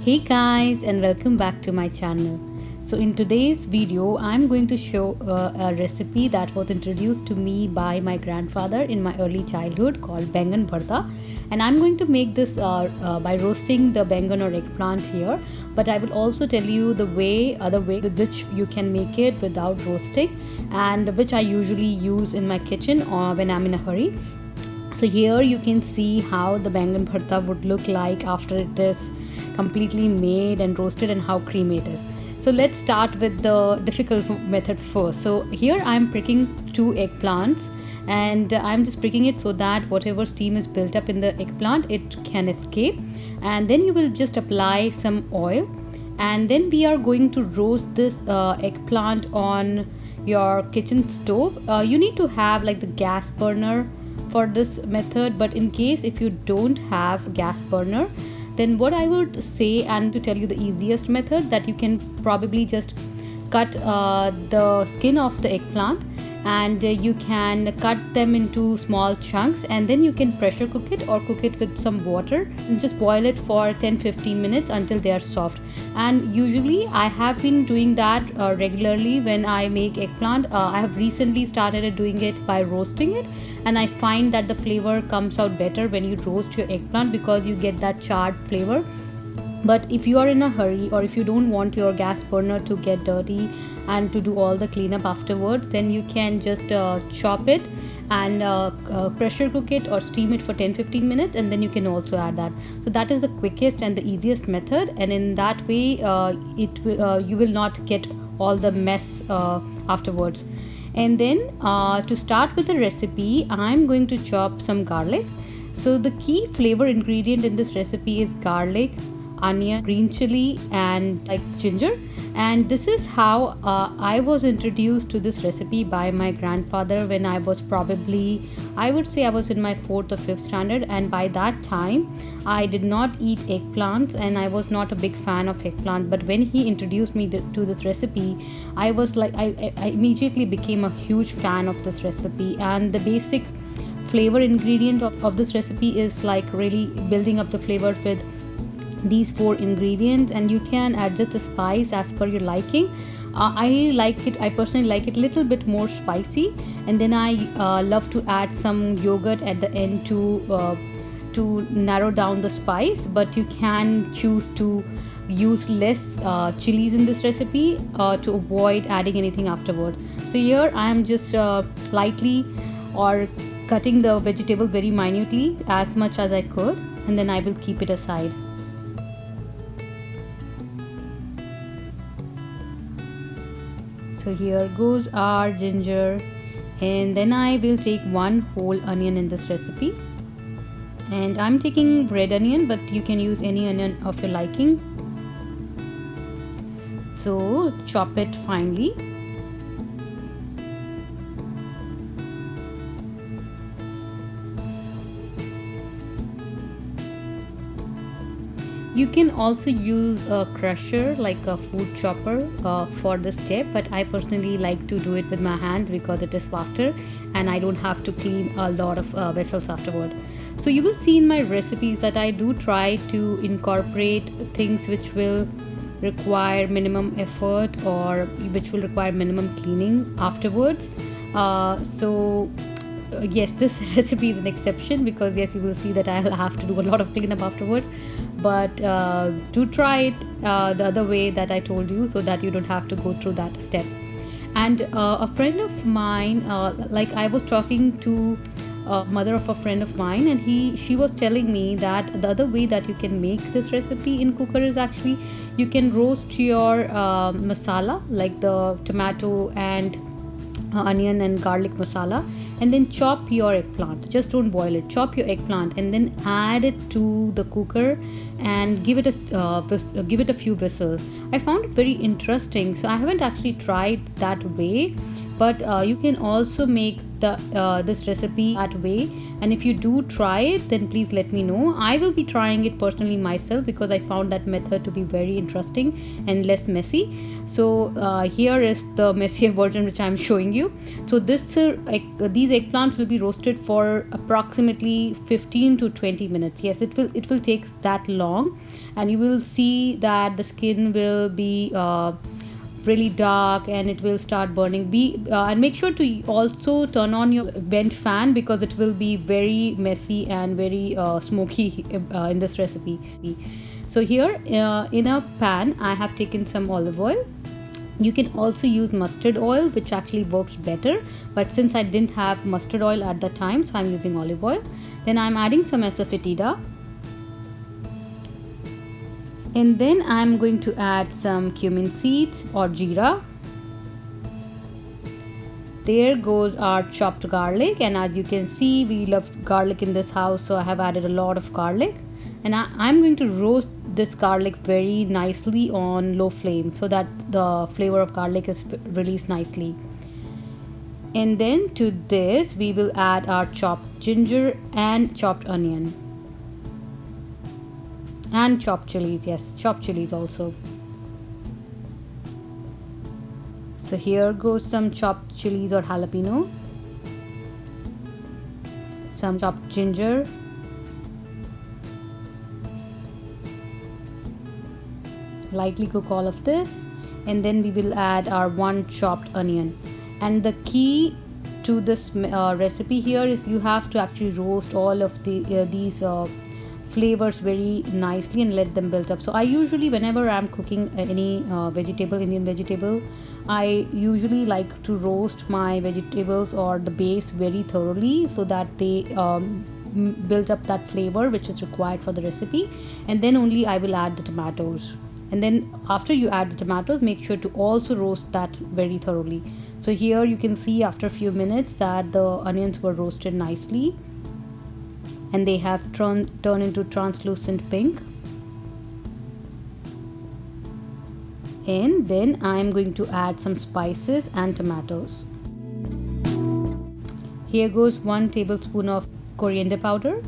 Hey guys, and welcome back to my channel. So in today's video I'm going to show a recipe that was introduced to me by my grandfather in my early childhood called Bengan Bharta, and I'm going to make this by roasting the bengan or eggplant here, but I will also tell you the other way with which you can make it without roasting, and which I usually use in my kitchen or when I'm in a hurry. So here you can see how the bengan bharta would look like after it is completely made and roasted, and how creamy it is. So let's start with the difficult method first. So here I'm pricking 2 eggplants, and I'm just pricking it so that whatever steam is built up in the eggplant, it can escape. And then you will just apply some oil, and then we are going to roast this eggplant on your kitchen stove. You need to have like the gas burner for this method, but in case if you don't have gas burner, then what I would say, and to tell you the easiest method, that you can probably just cut the skin of the eggplant, and you can cut them into small chunks, and then you can pressure cook it or cook it with some water and just boil it for 10-15 minutes until they are soft. And usually I have been doing that regularly when I make eggplant. I have recently started doing it by roasting it, and I find that the flavor comes out better when you roast your eggplant because you get that charred flavor. But if you are in a hurry, or if you don't want your gas burner to get dirty and to do all the cleanup afterwards, then you can just chop it and pressure cook it or steam it for 10-15 minutes, and then you can also add that. So that is the quickest and the easiest method, and in that way you will not get all the mess afterwards. And then to start with the recipe, I'm going to chop some garlic. So the key flavor ingredient in this recipe is garlic, onion, green chili, and like ginger. And this is how I was introduced to this recipe by my grandfather when I was probably, I would say I was in my 4th or 5th standard, and by that time I did not eat eggplants and I was not a big fan of eggplant. But when he introduced me to this recipe, I was like, I immediately became a huge fan of this recipe. And the basic flavor ingredient of this recipe is like really building up the flavor with these 4 ingredients, and you can adjust the spice as per your liking. I personally like it a little bit more spicy, and then I love to add some yogurt at the end to narrow down the spice. But you can choose to use less chilies in this recipe to avoid adding anything afterwards. So here I am just lightly or cutting the vegetable very minutely as much as I could, and then I will keep it aside. So here goes our ginger, and then I will take 1 whole onion in this recipe, and I'm taking red onion, but you can use any onion of your liking. So chop it finely. You can also use a crusher like a food chopper for this step, but I personally like to do it with my hands because it is faster and I don't have to clean a lot of vessels afterward. So you will see in my recipes that I do try to incorporate things which will require minimum effort or which will require minimum cleaning afterwards. Yes, this recipe is an exception because yes, you will see that I'll have to do a lot of cleanup afterwards. But do try it the other way that I told you, so that you don't have to go through that step. And a friend of mine, like I was talking to mother of a friend of mine, and she was telling me that the other way that you can make this recipe in cooker is actually you can roast your masala, like the tomato and onion and garlic masala, and then chop your eggplant. Just don't boil it, chop your eggplant and then add it to the cooker and give it a few whistles. I found it very interesting, so I haven't actually tried that way, but you can also make this recipe that way. And if you do try it, then please let me know. I will be trying it personally myself because I found that method to be very interesting and less messy. So here is the messier version which I am showing you. So these eggplants will be roasted for approximately 15 to 20 minutes. Yes, it will take that long. and you will see that the skin will be really dark and it will start burning. And make sure to also turn on your vent fan, because it will be very messy and very smoky in this recipe. So here in a pan I have taken some olive oil. You can also use mustard oil, which actually works better, but since I didn't have mustard oil at the time, so I'm using olive oil. Then I'm adding some asafoetida, and then I'm going to add some cumin seeds or jeera. There goes our chopped garlic, and as you can see, we love garlic in this house, so I have added a lot of garlic. And I'm going to roast this garlic very nicely on low flame so that the flavor of garlic is released nicely. And then to this we will add our chopped ginger and chopped onion and chopped chilies. Yes, chopped chilies also. So here goes some chopped chilies or jalapeno, some chopped ginger, lightly cook all of this, and then we will add our one chopped onion. And the key to this recipe here is you have to actually roast all of these flavors very nicely and let them build up. So I usually, whenever I'm cooking any vegetable, Indian vegetable, I usually like to roast my vegetables or the base very thoroughly so that they build up that flavor which is required for the recipe, and then only I will add the tomatoes. And then after you add the tomatoes, make sure to also roast that very thoroughly. So here you can see after a few minutes that the onions were roasted nicely and they have turned into translucent pink. And then I'm going to add some spices and tomatoes. Here goes 1 tablespoon of coriander powder,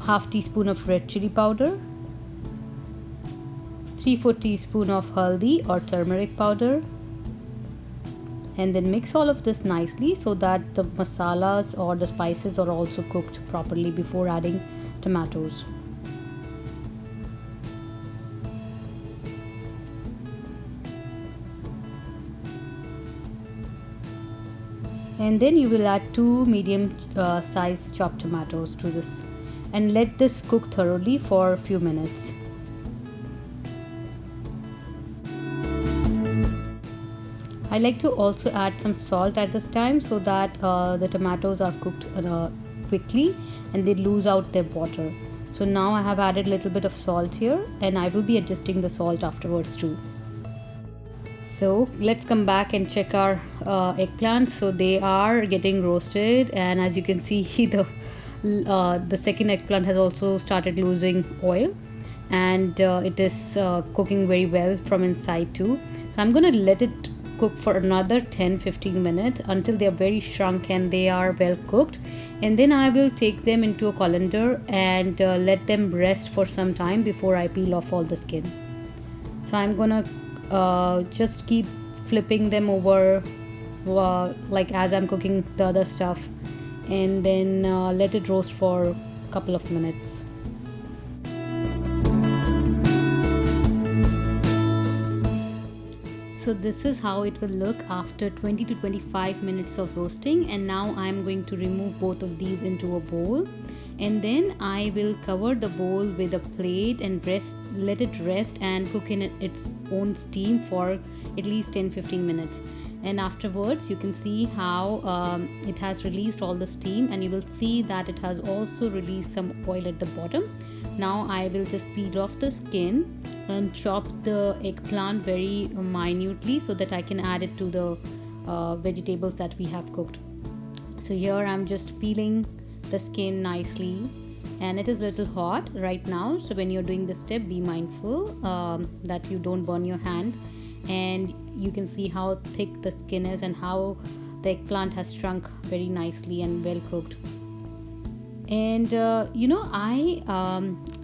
half teaspoon of red chili powder, 3/4 teaspoon of haldi or turmeric powder, and then mix all of this nicely so that the masalas or the spices are also cooked properly before adding tomatoes. And then you will add 2 medium sized chopped tomatoes to this and let this cook thoroughly for a few minutes. I like to also add some salt at this time so that the tomatoes are cooked quickly and they lose out their water. So now I have added a little bit of salt here, and I will be adjusting the salt afterwards too. So let's come back and check our eggplants. So they are getting roasted, and as you can see the second eggplant has also started losing oil, and it is cooking very well from inside too. So I'm gonna let it cook for another 10-15 minutes until they are very shrunk and they are well cooked, and then I will take them into a colander and let them rest for some time before I peel off all the skin. So I'm gonna just keep flipping them over like as I'm cooking the other stuff, and then let it roast for a couple of minutes. So this is how it will look after 20 to 25 minutes of roasting, and now I'm going to remove both of these into a bowl, and then I will cover the bowl with a plate and let it rest and cook in its own steam for at least 10-15 minutes. And afterwards you can see how it has released all the steam, and you will see that it has also released some oil at the bottom. Now I will just peel off the skin and chop the eggplant very minutely so that I can add it to the vegetables that we have cooked. So here I'm just peeling the skin nicely, and it is a little hot right now, so when you're doing this step, be mindful that you don't burn your hand. And you can see how thick the skin is and how the eggplant has shrunk very nicely and well cooked. And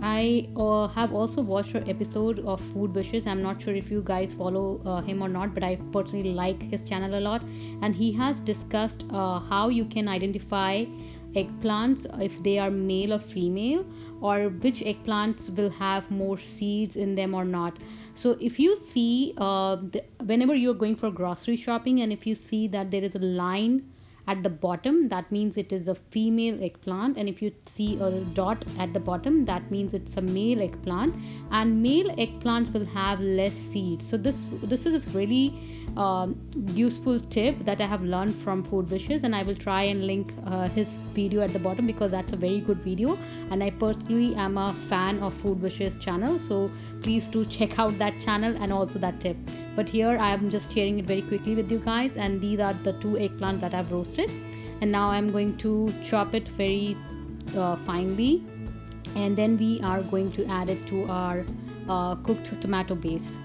I have also watched an episode of Food Wishes. I'm not sure if you guys follow him or not, but I personally like his channel a lot, and he has discussed how you can identify eggplants, if they are male or female, or which eggplants will have more seeds in them or not. So if you see, whenever you're going for grocery shopping and if you see that there is a line at the bottom, that means it is a female eggplant, and if you see a dot at the bottom, that means it's a male eggplant. And male eggplants will have less seeds. So this is a really useful tip that I have learned from Food Wishes, and I will try and link his video at the bottom because that's a very good video, and I personally am a fan of Food Wishes channel, so please do check out that channel and also that tip. But here I am just sharing it very quickly with you guys, and these are the 2 eggplants that I've roasted, and now I'm going to chop it very finely, and then we are going to add it to our cooked tomato base.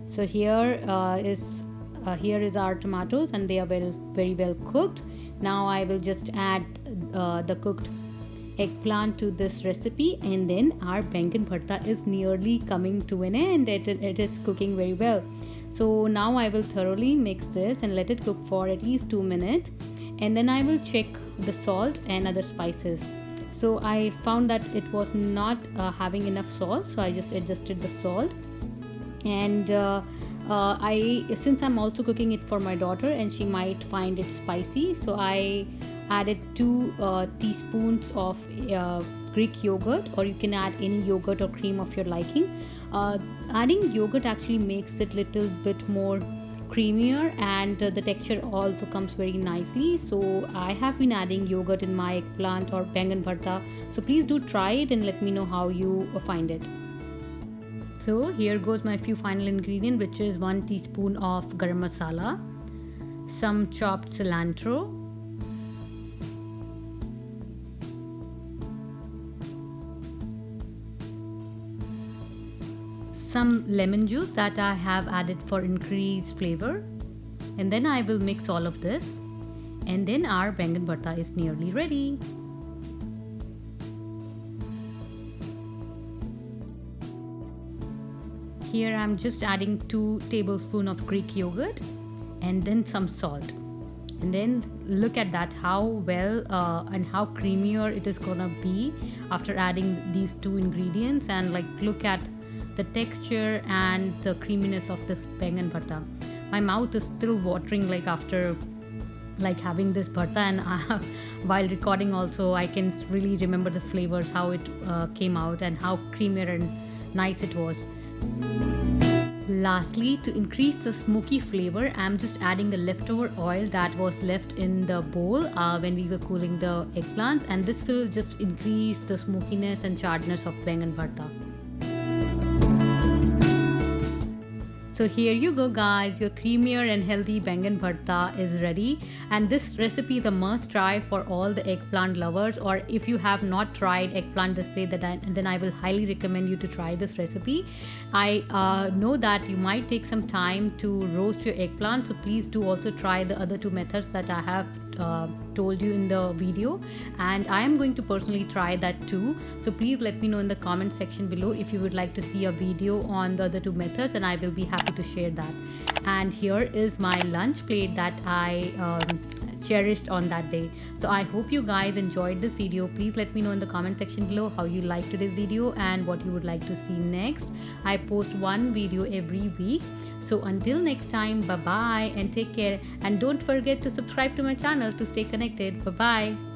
So here is our tomatoes, and they are very well cooked. Now I will just add the cooked eggplant to this recipe, and then our bangan bharta is nearly coming to an end. It is cooking very well. So now I will thoroughly mix this and let it cook for at least 2 minutes, and then I will check the salt and other spices. So I found that it was not having enough salt, so I just adjusted the salt. And since I'm also cooking it for my daughter and she might find it spicy, so I added 2 teaspoons of Greek yogurt, or you can add any yogurt or cream of your liking. Adding yogurt actually makes it little bit more creamier, and the texture also comes very nicely. So I have been adding yogurt in my eggplant or bangan bharta, so please do try it and let me know how you find it. So here goes my few final ingredient, which is 1 teaspoon of garam masala, some chopped cilantro, some lemon juice that I have added for increased flavor, and then I will mix all of this, and then our bangan bharta is nearly ready. Here I'm just adding 2 tablespoons of Greek yogurt and then some salt, and then look at that, how well and how creamier it is gonna be after adding these 2 ingredients. And like, look at the texture and the creaminess of this bangan bharta. My mouth is still watering like after like having this bharta, and while recording also I can really remember the flavors, how it came out and how creamier and nice it was. Lastly, to increase the smoky flavor, I'm just adding the leftover oil that was left in the bowl when we were cooling the eggplants, and this will just increase the smokiness and charredness of bangan bharta. So here you go guys, your creamier and healthy bangan bharta is ready, and this recipe is a must try for all the eggplant lovers, or if you have not tried eggplant this way, then I will highly recommend you to try this recipe. I know that you might take some time to roast your eggplant, so please do also try the other 2 methods that I have told you in the video, and I am going to personally try that too. So please let me know in the comment section below if you would like to see a video on the other 2 methods, and I will be happy to share that. And here is my lunch plate that I cherished on that day. So I hope you guys enjoyed this video. Please let me know in the comment section below how you liked today's video and what you would like to see next. I post 1 video every week. So until next time, bye bye and take care, and don't forget to subscribe to my channel to stay connected. Bye bye.